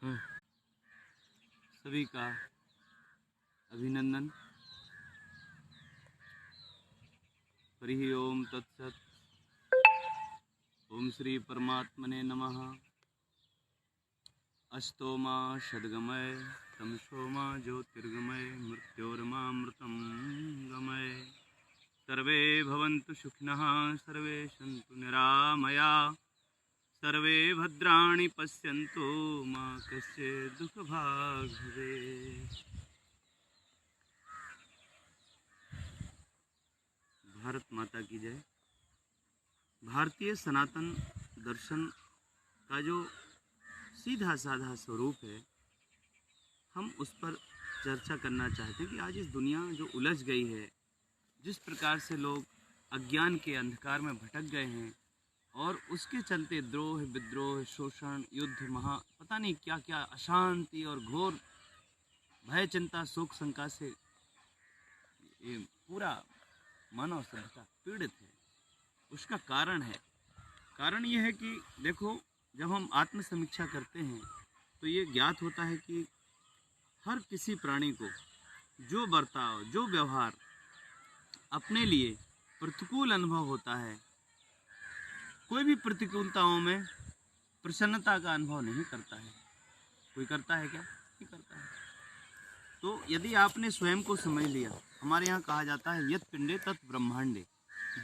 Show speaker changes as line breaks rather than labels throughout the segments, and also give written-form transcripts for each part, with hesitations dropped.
सभी का अभिनंदन। हरि ओम तत्सत। ओम श्री परमात्मने नमः। अस्तोमा षड्गमय तमसोमा ज्योतिर्गमय मृत्योर्मामृतं गमय। सर्वे भवन्तु सुखिनः सर्वे सन्तु निरामया सर्वे भद्राणि पश्यन्तु मा कश्चित् दुःखभाग् भवेत्। भारत माता की जय। भारतीय सनातन दर्शन का जो सीधा साधा स्वरूप है, हम उस पर चर्चा करना चाहते हैं कि आज इस दुनिया जो उलझ गई है, जिस प्रकार से लोग अज्ञान के अंधकार में भटक गए हैं और उसके चलते द्रोह विद्रोह शोषण युद्ध पता नहीं क्या क्या अशांति और घोर भय चिंता शोक शंका से ये पूरा मानव सभ्यता पीड़ित है। उसका कारण ये है कि देखो, जब हम आत्मसमीक्षा करते हैं तो ये ज्ञात होता है कि हर किसी प्राणी को जो बर्ताव जो व्यवहार अपने लिए प्रतिकूल अनुभव होता है, कोई भी प्रतिकूलताओं में प्रसन्नता का अनुभव नहीं करता है। कोई करता है क्या? नहीं करता है। तो यदि आपने स्वयं को समझ लिया, हमारे यहाँ कहा जाता है यत् पिंडे तत् ब्रह्मांडे,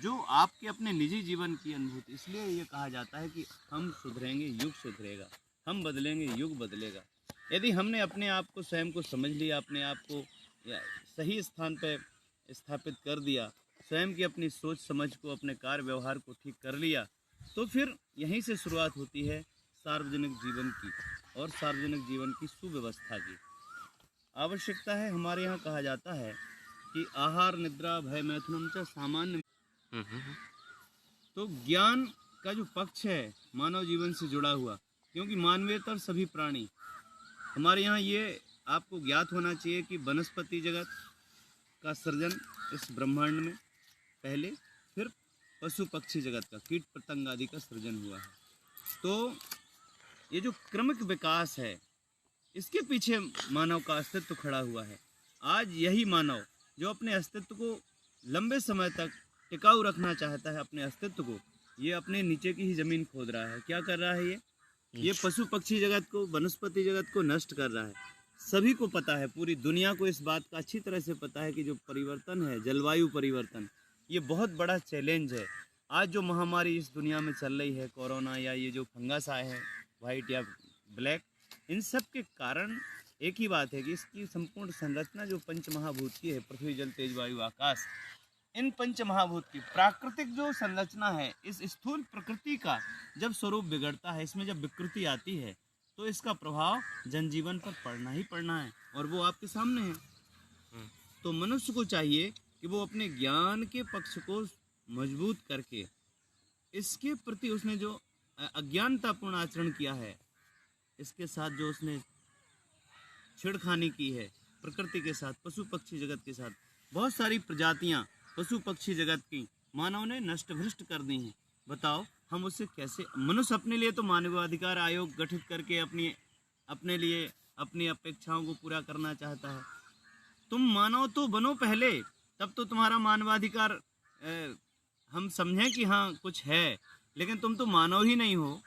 जो आपके अपने निजी जीवन की अनुभूति, इसलिए ये कहा जाता है कि हम सुधरेंगे युग सुधरेगा, हम बदलेंगे युग बदलेगा। यदि हमने अपने आप को स्वयं को समझ लिया, अपने आप को सही स्थान पर स्थापित कर दिया, स्वयं की अपनी सोच समझ को अपने कार्य व्यवहार को ठीक कर लिया, तो फिर यहीं से शुरुआत होती है सार्वजनिक जीवन की और सार्वजनिक जीवन की सुव्यवस्था की। आवश्यकता है, हमारे यहाँ कहा जाता है कि आहार निद्रा भय मैथुनम च सामान्य। तो ज्ञान का जो पक्ष है मानव जीवन से जुड़ा हुआ, क्योंकि मानवेतर सभी प्राणी, हमारे यहाँ ये आपको ज्ञात होना चाहिए कि वनस्पति जगत का सृजन इस ब्रह्मांड में पहले, फिर पशु पक्षी जगत का कीट पतंग आदि का सृजन हुआ है। तो ये जो क्रमिक विकास है, इसके पीछे मानव का अस्तित्व खड़ा हुआ है। आज यही मानव जो अपने अस्तित्व को लंबे समय तक टिकाऊ रखना चाहता है, अपने अस्तित्व को, ये अपने नीचे की ही जमीन खोद रहा है। क्या कर रहा है ये पशु पक्षी जगत को, वनस्पति जगत को नष्ट कर रहा है। सभी को पता है, पूरी दुनिया को इस बात का अच्छी तरह से पता है कि जो परिवर्तन है, जलवायु परिवर्तन, ये बहुत बड़ा चैलेंज है। आज जो महामारी इस दुनिया में चल रही है, कोरोना या ये जो फंगस आए हैं वाइट या ब्लैक, इन सब के कारण एक ही बात है कि इसकी संपूर्ण संरचना जो पंच महाभूत की है, पृथ्वी जल तेज वायु आकाश, इन पंच महाभूत की प्राकृतिक जो संरचना है, इस स्थूल प्रकृति का जब स्वरूप बिगड़ता है, इसमें जब विकृति आती है, तो इसका प्रभाव जनजीवन पर पड़ना ही पड़ना है, और वो आपके सामने है। तो मनुष्य को चाहिए कि वो अपने ज्ञान के पक्ष को मजबूत करके, इसके प्रति उसने जो अज्ञानतापूर्ण आचरण किया है, इसके साथ जो उसने छेड़खानी की है प्रकृति के साथ, पशु पक्षी जगत के साथ, बहुत सारी प्रजातियां पशु पक्षी जगत की मानव ने नष्ट भ्रष्ट कर दी हैं। बताओ हम उससे कैसे? मनुष्य अपने लिए तो मानवाधिकार आयोग गठित करके अपने लिए अपनी अपेक्षाओं को पूरा करना चाहता है। तुम मानव तो बनो पहले, तब तो तुम्हारा मानवाधिकार हम समझें कि हाँ कुछ है, लेकिन तुम तो मानव ही नहीं हो।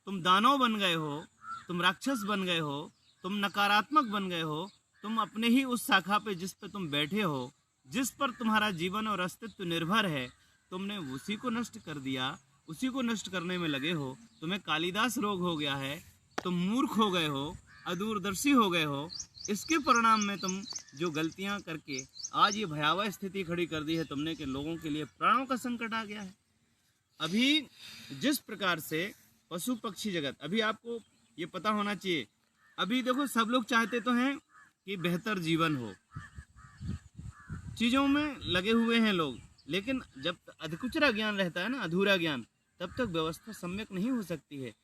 तुम दानव बन गए हो, तुम राक्षस बन गए हो, तुम नकारात्मक बन गए हो। तुम अपने ही उस शाखा पे जिस पे तुम बैठे हो, जिस पर तुम्हारा जीवन और अस्तित्व निर्भर है, तुमने उसी को नष्ट कर दिया, उसी को नष्ट करने में लगे हो। तुम्हें कालिदास रोग हो गया है, तुम मूर्ख हो गए हो, अदूरदर्शी हो गए हो। इसके परिणाम में तुम जो गलतियां करके आज ये भयावह स्थिति खड़ी कर दी है तुमने, कि लोगों के लिए प्राणों का संकट आ गया है। अभी जिस प्रकार से पशु पक्षी जगत, अभी आपको ये पता होना चाहिए, अभी देखो सब लोग चाहते तो हैं कि बेहतर जीवन हो, चीज़ों में लगे हुए हैं लोग, लेकिन जब अधकुचरा ज्ञान रहता है ना, अधूरा ज्ञान, तब तक व्यवस्था सम्यक नहीं हो सकती है।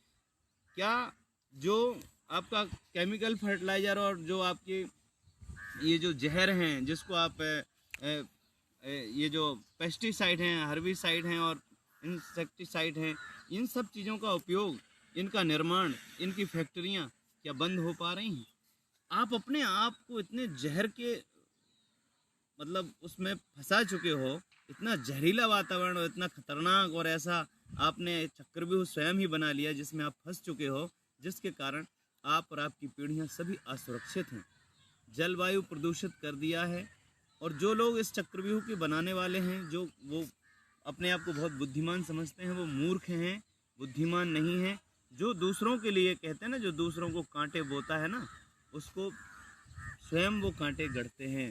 क्या जो आपका केमिकल फर्टिलाइज़र और जो आपके ये जो जहर हैं, जिसको आप ये जो पेस्टिसाइड हैं, हर्बिसाइड हैं और इंसेक्टिसाइड हैं, इन सब चीज़ों का उपयोग, इनका निर्माण, इनकी फैक्ट्रियाँ, क्या बंद हो पा रही हैं? आप अपने आप को इतने जहर के मतलब उसमें फंसा चुके हो, इतना जहरीला वातावरण और इतना खतरनाक और ऐसा आपने चक्रव्यूह स्वयं ही बना लिया जिसमें आप फंस चुके हो, जिसके कारण आप और आपकी पीढ़ियां सभी असुरक्षित हैं। जलवायु प्रदूषित कर दिया है, और जो लोग इस चक्रव्यूह के बनाने वाले हैं, जो वो अपने आप को बहुत बुद्धिमान समझते हैं, वो मूर्ख हैं, बुद्धिमान नहीं हैं। जो दूसरों के लिए कहते हैं ना, जो दूसरों को कांटे बोता है ना, उसको स्वयं वो कांटे गढ़ते हैं,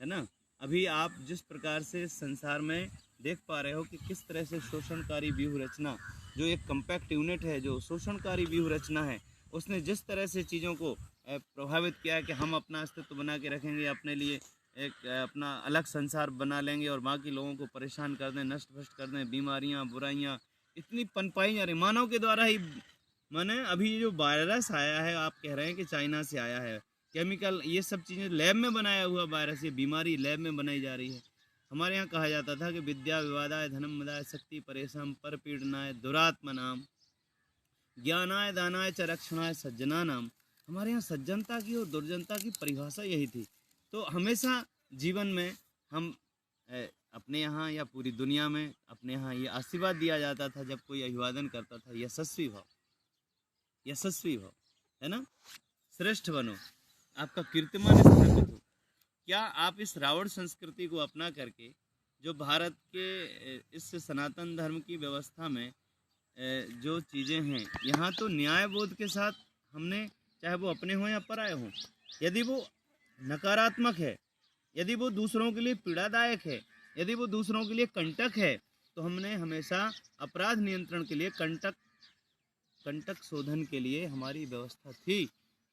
है ना। अभी आप जिस प्रकार से संसार में देख पा रहे हो कि किस तरह से शोषणकारी व्यूह रचना, जो एक कम्पैक्ट यूनिट है, जो शोषणकारी व्यूह रचना है, उसने जिस तरह से चीज़ों को प्रभावित किया है कि हम अपना अस्तित्व बना के रखेंगे, अपने लिए एक अपना अलग संसार बना लेंगे और बाकी लोगों को परेशान कर दें, नष्ट भ्रष्ट कर दें, बीमारियां बुराइयां इतनी पनपाई जा रही मानव के द्वारा ही। माने अभी जो वायरस आया है, आप कह रहे हैं कि चाइना से आया है, केमिकल ये सब चीज़ें लैब में बनाया हुआ वायरस, ये बीमारी लैब में बनाई जा रही है। हमारे यहाँ कहा जाता था कि विद्या विवादाय धनम मदाय शक्ति परेशम पर पीड़नाय दुरात्मा नाम ज्ञानाय दानाय च रक्षणाय सज्जना नाम। हमारे यहाँ सज्जनता की और दुर्जनता की परिभाषा यही थी। तो हमेशा जीवन में हम अपने यहाँ या पूरी दुनिया में अपने यहाँ ये आशीर्वाद दिया जाता था जब कोई अभिवादन करता था, यशस्वी भव, यशस्वी भव, है ना, श्रेष्ठ बनो, आपका कीर्तिमान स्थापित हो। क्या आप इस रावण संस्कृति को अपना करके, जो भारत के इस सनातन धर्म की व्यवस्था में जो चीज़ें हैं, यहाँ तो न्याय बोध के साथ हमने, चाहे वो अपने हों या पराये हों, यदि वो नकारात्मक है, यदि वो दूसरों के लिए पीड़ादायक है, यदि वो दूसरों के लिए कंटक है, तो हमने हमेशा अपराध नियंत्रण के लिए कंटक शोधन के लिए हमारी व्यवस्था थी।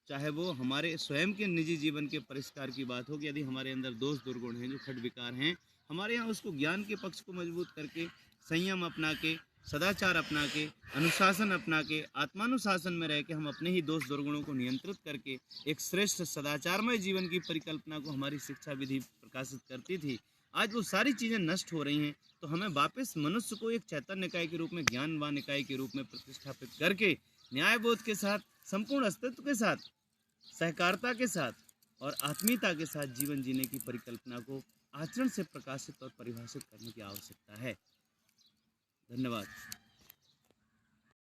चाहे वो हमारे स्वयं के निजी जीवन के परिष्कार की बात हो कि यदि हमारे अंदर दोष दुर्गुण हैं, जो खट विकार हैं, हमारे यहाँ उसको ज्ञान के पक्ष को मजबूत करके, संयम अपना के, सदाचार अपना के, अनुशासन अपना के, आत्मानुशासन में रह के हम अपने ही दोष दुर्गुणों को नियंत्रित करके एक श्रेष्ठ सदाचारमय जीवन की परिकल्पना को हमारी शिक्षा विधि प्रकाशित करती थी। आज वो सारी चीज़ें नष्ट हो रही हैं, तो हमें वापस मनुष्य को एक चैतन्य निकाय के रूप में, ज्ञानवान निकाय के रूप में प्रतिष्ठापित करके, न्यायबोध के साथ, संपूर्ण अस्तित्व के साथ, सहकारिता के साथ और आत्मीयता के साथ जीवन जीने की परिकल्पना को आचरण से प्रकाशित और परिभाषित करने की आवश्यकता है। धन्यवाद।